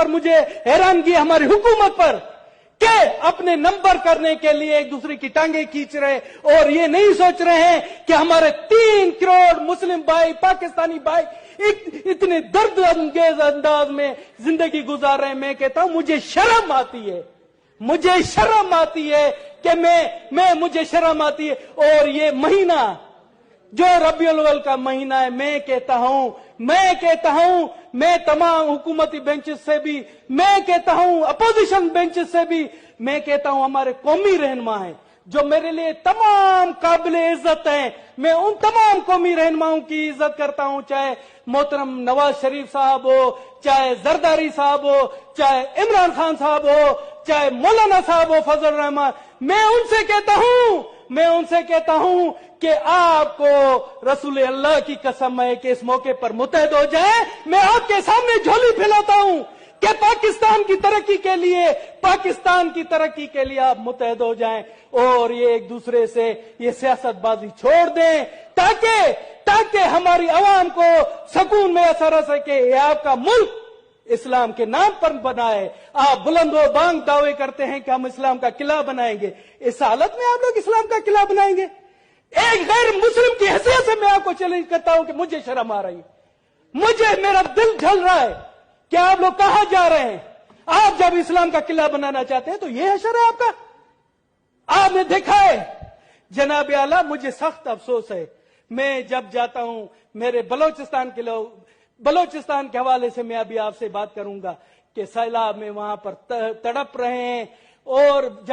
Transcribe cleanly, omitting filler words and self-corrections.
پر مجھے हैरानगी हमारी हुकूमत पर कि अपने नंबर करने के लिए एक दूसरे की टांगे खींच रहे और ये नहीं सोच रहे हैं कि हमारे 3 करोड़ मुस्लिम भाई, पाकिस्तानी भाई इतने दर्द अंगेज अंदाज में जिंदगी गुजार रहे हैं। मैं कहता हूं मुझे शर्म आती है, मुझे शर्म आती है कि मुझे शर्म आती है। और ये महीना जो रबीउल अव्वल का महीना है, मैं कहता हूं मैं तमाम हुकूमती बेंचेस से भी, मैं कहता हूं अपोजिशन बेंचेस से भी, मैं कहता हूं हमारे कौमी रहनुमा हैं जो मेरे लिए तमाम काबिल इज्जत हैं। मैं उन तमाम कौमी रहनुमाओं की इज्जत करता हूं, चाहे मोहतरम नवाज शरीफ साहब हो, चाहे जरदारी साहब हो, चाहे इमरान खान साहब हो, चाहे मौलाना साहब हो फजल रहमान। मैं उनसे कहता हूं कि आपको रसूल अल्लाह की कसम है कि इस मौके पर मुत्तहद हो जाए। मैं आपके सामने झोली फैलाता हूं कि पाकिस्तान की तरक्की के लिए आप मुत्तहद हो जाएं और ये एक दूसरे से ये सियासतबाजी छोड़ दें ताकि हमारी आवाम को सुकून में असर रह सके। ये आपका मुल्क इस्लाम के नाम पर बना है। आप बुलंदो बांग दावे करते हैं कि हम इस्लाम का किला बनाएंगे। इस हालत में आप लोग इस्लाम का किला बनाएंगे? एक गैर मुस्लिम की हैसियत से मैं आपको चैलेंज करता हूं कि मुझे शर्म आ रही है, मेरा दिल जल रहा है कि आप लोग कहां जा रहे हैं। आप जब इस्लाम का किला बनाना चाहते हैं तो ये हशर है आपका। आपने देखा है जनाब आला, मुझे सख्त अफसोस है, मैं जब जाता हूं मेरे बलोचिस्तान के हवाले से मैं अभी आपसे बात करूंगा कि सैलाब में वहां पर तड़प रहे हैं और जहां